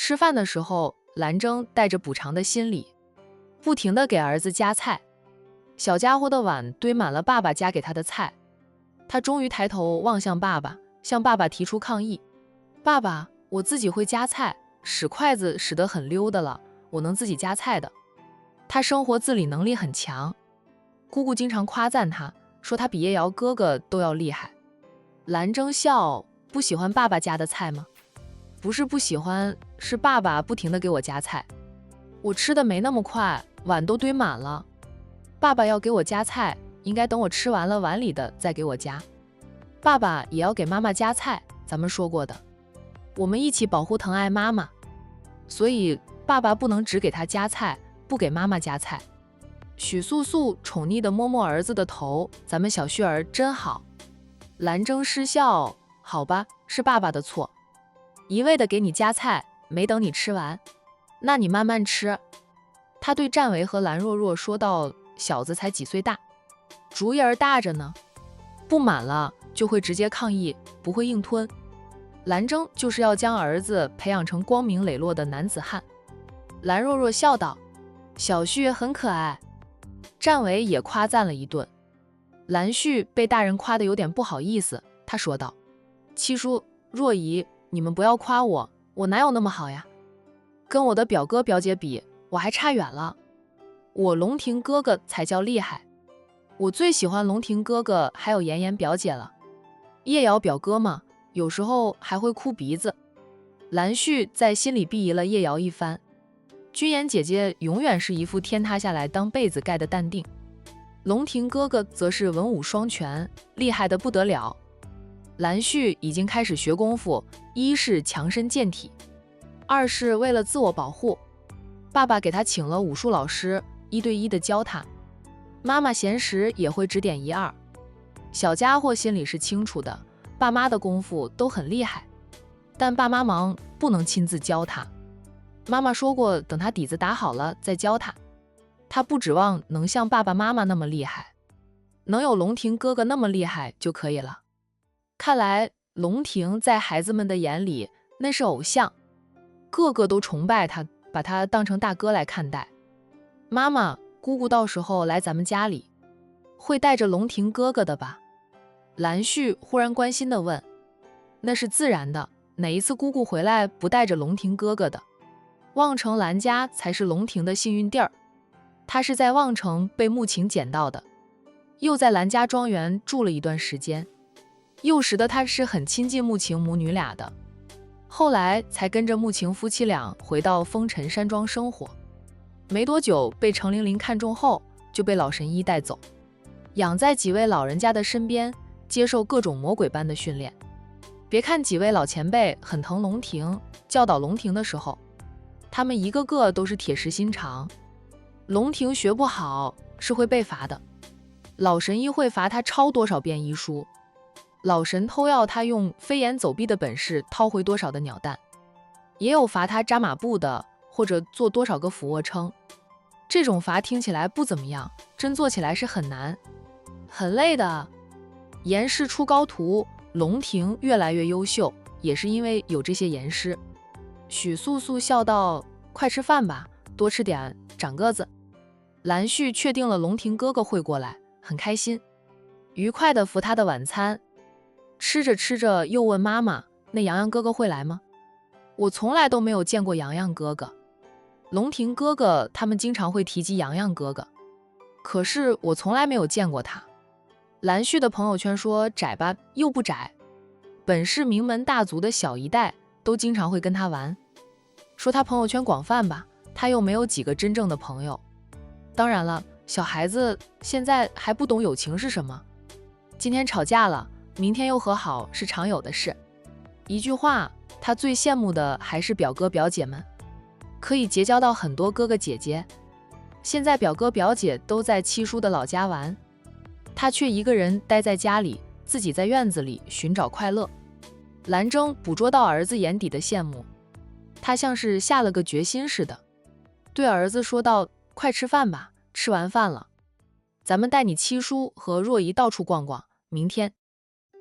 吃饭的时候，兰征带着补偿的心理，不停地给儿子夹菜。小家伙的碗堆满了爸爸夹给他的菜，他终于抬头望向爸爸，向爸爸提出抗议：爸爸，我自己会夹菜，使筷子使得很溜的了，我能自己夹菜的。他生活自理能力很强，姑姑经常夸赞他，说他比叶瑶哥哥都要厉害。兰征笑，不喜欢爸爸夹的菜吗？不是不喜欢，是爸爸不停地给我夹菜，我吃的没那么快，碗都堆满了。爸爸要给我夹菜，应该等我吃完了碗里的再给我夹。爸爸也要给妈妈夹菜，咱们说过的，我们一起保护疼爱妈妈，所以爸爸不能只给他夹菜，不给妈妈夹菜。许素素宠溺地摸摸儿子的头，咱们小旭儿真好。兰征失笑，好吧，是爸爸的错，一味地给你夹菜，没等你吃完，那你慢慢吃。他对战维和兰若若说道，小子才几岁大，主意儿大着呢，不满了就会直接抗议，不会硬吞。兰征就是要将儿子培养成光明磊落的男子汉。兰若若笑道，小旭很可爱。战维也夸赞了一顿。兰旭被大人夸得有点不好意思，他说道，七叔若姨，你们不要夸我，我哪有那么好呀，跟我的表哥表姐比，我还差远了，我龙庭哥哥才叫厉害，我最喜欢龙庭哥哥还有妍妍表姐了，叶瑶表哥嘛，有时候还会哭鼻子。兰旭在心里鄙夷了叶瑶一番，君妍姐姐永远是一副天塌下来当被子盖的淡定，龙庭哥哥则是文武双全，厉害的不得了。兰旭已经开始学功夫，一是强身健体，二是为了自我保护，爸爸给他请了武术老师，一对一的教他，妈妈闲时也会指点一二。小家伙心里是清楚的，爸妈的功夫都很厉害，但爸妈忙，不能亲自教他。妈妈说过，等他底子打好了再教他。他不指望能像爸爸妈妈那么厉害，能有龙庭哥哥那么厉害就可以了。看来龙庭在孩子们的眼里那是偶像，个个都崇拜他，把他当成大哥来看待。妈妈，姑姑到时候来咱们家里，会带着龙庭哥哥的吧？兰旭忽然关心地问。那是自然的，哪一次姑姑回来不带着龙庭哥哥的？望城兰家才是龙庭的幸运地儿，他是在望城被穆晴捡到的，又在兰家庄园住了一段时间，幼时的他是很亲近穆晴母女俩的，后来才跟着穆晴夫妻俩回到风尘山庄生活，没多久被程玲玲看中后就被老神医带走，养在几位老人家的身边，接受各种魔鬼般的训练。别看几位老前辈很疼龙庭，教导龙庭的时候，他们一个个都是铁石心肠，龙庭学不好是会被罚的，老神医会罚他抄多少遍医书，老神偷要他用飞檐走壁的本事掏回多少的鸟蛋，也有罚他扎马步的，或者做多少个俯卧撑。这种罚听起来不怎么样，真做起来是很难，很累的。严师出高徒，龙庭越来越优秀，也是因为有这些严师。许素素笑道，快吃饭吧，多吃点，长个子。兰旭确定了龙庭哥哥会过来，很开心，愉快地扶他的晚餐。吃着吃着又问妈妈，那洋洋哥哥会来吗？我从来都没有见过洋洋哥哥。龙庭哥哥他们经常会提及洋洋哥哥，可是我从来没有见过他。兰旭的朋友圈说窄吧又不窄，本是名门大族的小一代都经常会跟他玩，说他朋友圈广泛吧，他又没有几个真正的朋友。当然了，小孩子现在还不懂友情是什么，今天吵架了，明天又和好是常有的事。一句话，他最羡慕的还是表哥表姐们，可以结交到很多哥哥姐姐。现在表哥表姐都在七叔的老家玩，他却一个人待在家里，自己在院子里寻找快乐。兰征捕捉到儿子眼底的羡慕，他像是下了个决心似的，对儿子说道，快吃饭吧，吃完饭了，咱们带你七叔和若姨到处逛逛，明天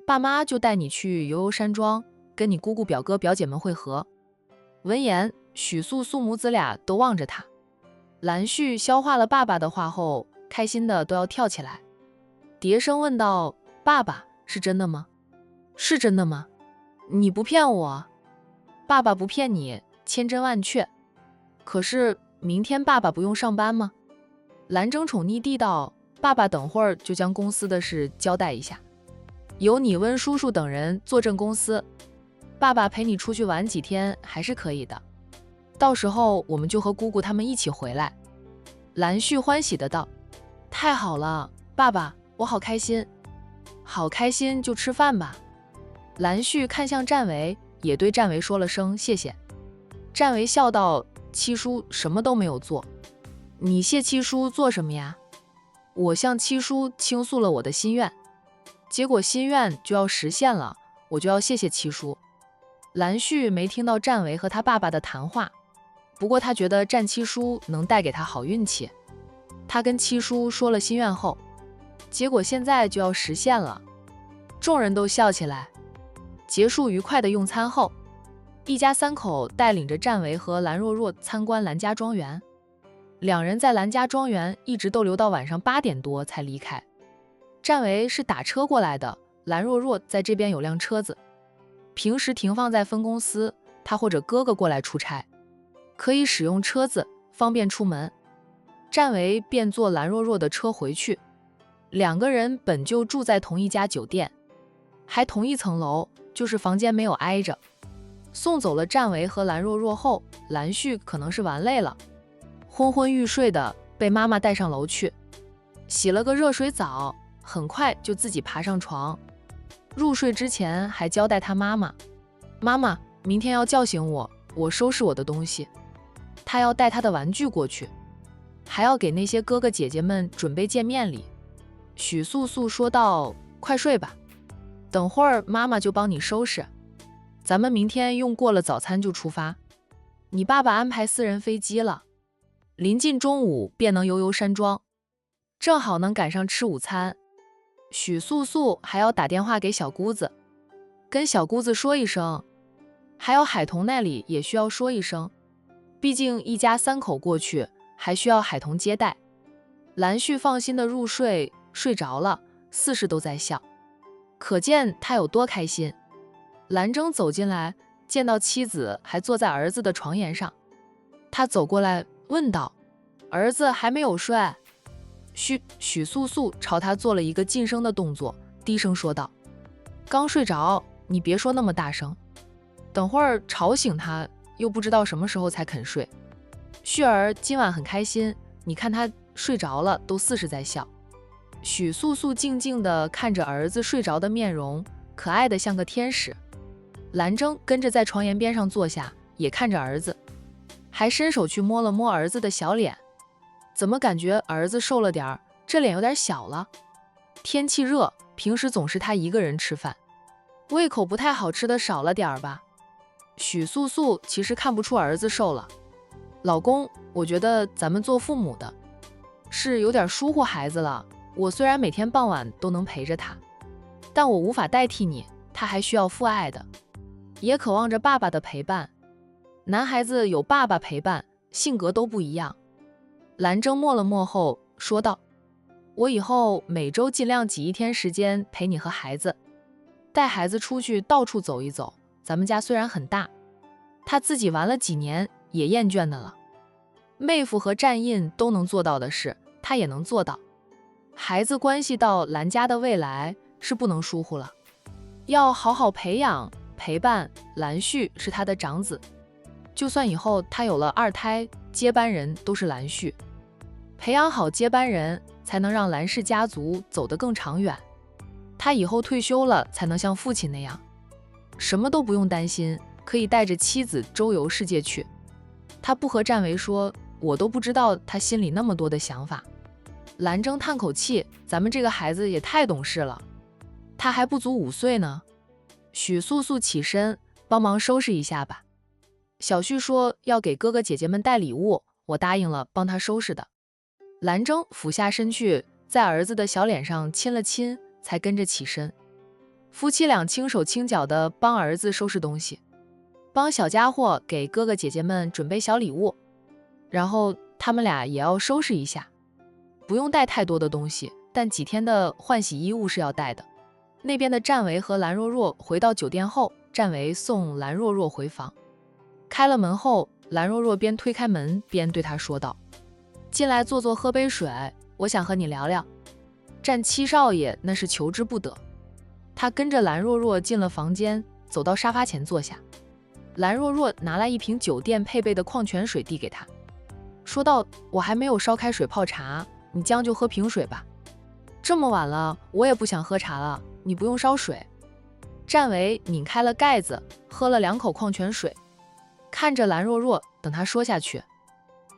爸妈就带你去游游山庄，跟你姑姑表哥表姐们会合。闻言，许素素母子俩都望着他。兰旭消化了爸爸的话后，开心的都要跳起来，叠声问道：爸爸，是真的吗？是真的吗？你不骗我？爸爸不骗你，千真万确。可是明天爸爸不用上班吗？兰争宠溺地道：爸爸等会儿就将公司的事交代一下，由你温叔叔等人坐镇公司，爸爸陪你出去玩几天还是可以的，到时候我们就和姑姑他们一起回来。兰旭欢喜的道：太好了，爸爸，我好开心。好开心就吃饭吧。兰旭看向战维，也对战维说了声谢谢。战维笑道：七叔什么都没有做，你谢七叔做什么呀？我向七叔倾诉了我的心愿，结果心愿就要实现了，我就要谢谢七叔。兰旭没听到战维和他爸爸的谈话，不过他觉得战七叔能带给他好运气。他跟七叔说了心愿后，结果现在就要实现了。众人都笑起来。结束愉快的用餐后，一家三口带领着战维和兰若若参观兰家庄园。两人在兰家庄园一直逗留到晚上8点多才离开。战维是打车过来的，兰若若在这边有辆车子，平时停放在分公司，他或者哥哥过来出差，可以使用车子方便出门。战维便坐兰若若的车回去。两个人本就住在同一家酒店，还同一层楼，就是房间没有挨着。送走了战维和兰若若后，兰旭可能是玩累了，昏昏欲睡的被妈妈带上楼去，洗了个热水澡，很快就自己爬上床。入睡之前还交代他妈妈：妈妈，明天要叫醒我，我收拾我的东西。他要带他的玩具过去，还要给那些哥哥姐姐们准备见面礼。许素素说道：快睡吧，等会儿妈妈就帮你收拾，咱们明天用过了早餐就出发。你爸爸安排私人飞机了，临近中午便能游山庄，正好能赶上吃午餐。许素素还要打电话给小姑子，跟小姑子说一声，还有海童那里也需要说一声，毕竟一家三口过去，还需要海童接待。兰旭放心的入睡，睡着了，四世都在笑，可见他有多开心。兰征走进来，见到妻子还坐在儿子的床沿上，他走过来问道：儿子还没有睡？许素素朝他做了一个噤声的动作，低声说道：刚睡着，你别说那么大声，等会儿吵醒他，又不知道什么时候才肯睡。旭儿今晚很开心，你看他睡着了，都四世在笑。许素素静静地看着儿子睡着的面容，可爱的像个天使。兰征跟着在床沿边上坐下，也看着儿子，还伸手去摸了摸儿子的小脸。怎么感觉儿子瘦了点儿，这脸有点小了？天气热，平时总是他一个人吃饭，胃口不太好，吃的少了点儿吧。许素素其实看不出儿子瘦了。老公，我觉得咱们做父母的是有点疏忽孩子了。我虽然每天傍晚都能陪着他，但我无法代替你，他还需要父爱的，也渴望着爸爸的陪伴。男孩子有爸爸陪伴，性格都不一样。兰征默了默后说道：我以后每周尽量挤一天时间陪你和孩子，带孩子出去到处走一走。咱们家虽然很大，他自己玩了几年也厌倦的了。妹夫和战印都能做到的事，他也能做到。孩子关系到兰家的未来，是不能疏忽了，要好好培养陪伴。兰旭是他的长子，就算以后他有了二胎，接班人都是兰旭，培养好接班人，才能让兰氏家族走得更长远。他以后退休了，才能像父亲那样，什么都不用担心，可以带着妻子周游世界去。他不和战维说，我都不知道他心里那么多的想法。兰征叹口气，咱们这个孩子也太懂事了，他还不足5岁呢。许素素起身帮忙收拾一下吧。小旭说要给哥哥姐姐们带礼物，我答应了帮他收拾的。兰征俯下身去，在儿子的小脸上亲了亲，才跟着起身。夫妻俩轻手轻脚地帮儿子收拾东西。帮小家伙给哥哥姐姐们准备小礼物，然后他们俩也要收拾一下，不用带太多的东西，但几天的换洗衣物是要带的。那边的战维和蓝若若回到酒店后，战维送蓝若若回房，开了门后，蓝若若边推开门边对他说道：“进来坐坐，喝杯水，我想和你聊聊。”战七少爷那是求之不得，他跟着蓝若若进了房间，走到沙发前坐下。蓝若若拿来一瓶酒店配备的矿泉水递给他，说道：“我还没有烧开水泡茶，你将就喝瓶水吧。这么晚了，我也不想喝茶了，你不用烧水。”战维拧开了盖子，喝了2口矿泉水，看着蓝若若，等他说下去。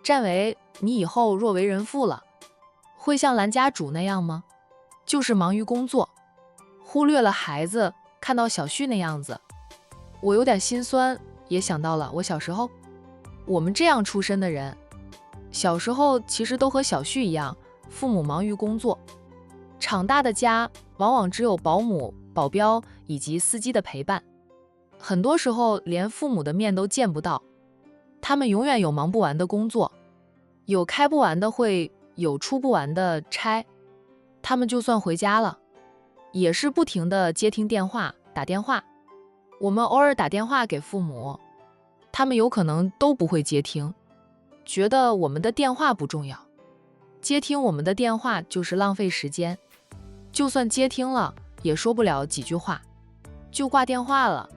战维，你以后若为人父了，会像蓝家主那样吗？就是忙于工作，忽略了孩子，看到小旭那样子，我有点心酸，也想到了我小时候。我们这样出身的人，小时候其实都和小旭一样，父母忙于工作，长大的家往往只有保姆、保镖以及司机的陪伴，很多时候连父母的面都见不到。他们永远有忙不完的工作，有开不完的会，有出不完的差。他们就算回家了，也是不停地接听电话、打电话。我们偶尔打电话给父母，他们有可能都不会接听，觉得我们的电话不重要，接听我们的电话就是浪费时间，就算接听了也说不了几句话，就挂电话了。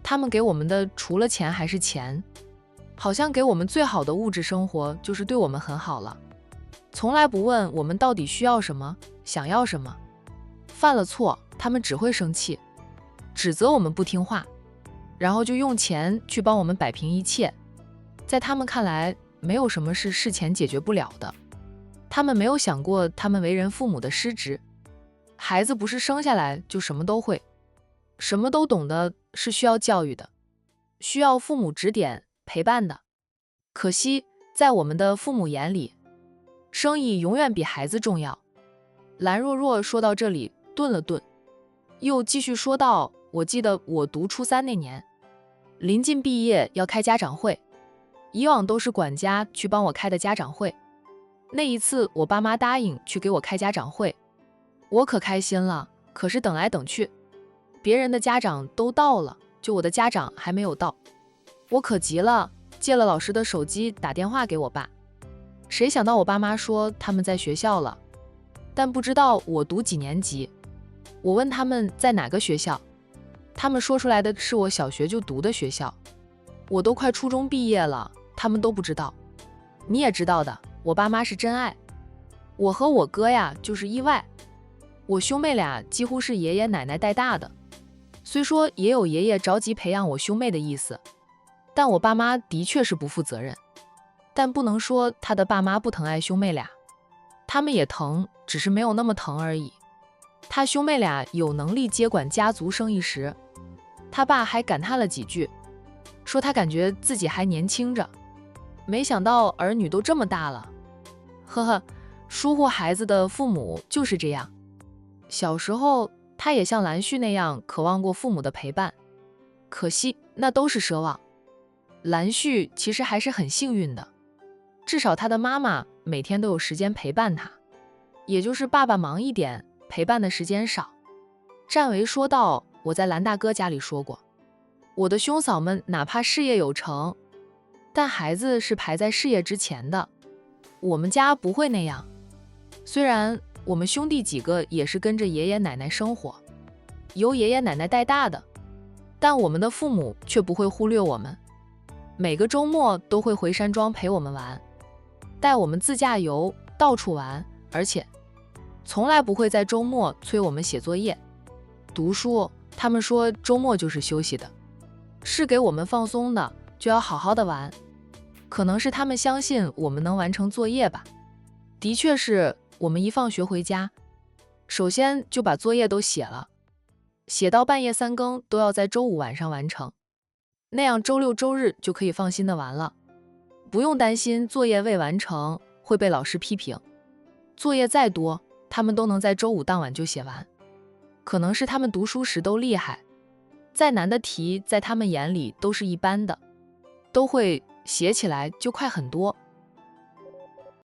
他们给我们的除了钱还是钱，好像给我们最好的物质生活就是对我们很好了，从来不问我们到底需要什么，想要什么。犯了错，他们只会生气，指责我们不听话，然后就用钱去帮我们摆平一切。在他们看来，没有什么是事前解决不了的。他们没有想过他们为人父母的失职。孩子不是生下来就什么都会，什么都懂的，是需要教育的，需要父母指点陪伴的。可惜在我们的父母眼里，生意永远比孩子重要。蓝若若说到这里顿了顿，又继续说道：“我记得我读初3那年，临近毕业要开家长会，以往都是管家去帮我开的家长会。那一次我爸妈答应去给我开家长会，我可开心了。可是等来等去，别人的家长都到了，就我的家长还没有到。我可急了，借了老师的手机打电话给我爸。谁想到我爸妈说他们在学校了，但不知道我读几年级。我问他们在哪个学校，他们说出来的是我小学就读的学校。我都快初中毕业了，他们都不知道。你也知道的，我爸妈是真爱。我和我哥呀就是意外。我兄妹俩几乎是爷爷奶奶带大的，虽说也有爷爷着急培养我兄妹的意思，但我爸妈的确是不负责任。但不能说他的爸妈不疼爱兄妹俩，他们也疼，只是没有那么疼而已。他兄妹俩有能力接管家族生意时，他爸还感叹了几句，说他感觉自己还年轻着，没想到儿女都这么大了。呵呵，疏忽孩子的父母就是这样。小时候他也像蓝旭那样渴望过父母的陪伴，可惜那都是奢望。蓝旭其实还是很幸运的，至少他的妈妈每天都有时间陪伴他，也就是爸爸忙一点，陪伴的时间少。战维说道：“我在蓝大哥家里说过，我的兄嫂们哪怕事业有成，但孩子是排在事业之前的。我们家不会那样。虽然我们兄弟几个也是跟着爷爷奶奶生活，由爷爷奶奶带大的，但我们的父母却不会忽略我们，每个周末都会回山庄陪我们玩，带我们自驾游，到处玩，而且从来不会在周末催我们写作业、读书。他们说周末就是休息的，是给我们放松的，就要好好的玩。可能是他们相信我们能完成作业吧。的确是，我们一放学回家，首先就把作业都写了，写到半夜3更都要在周5晚上完成，那样周6周日就可以放心的玩了，不用担心作业未完成会被老师批评。作业再多，他们都能在周5当晚就写完。可能是他们读书时都厉害，再难的题在他们眼里都是一般的，都会写起来就快很多。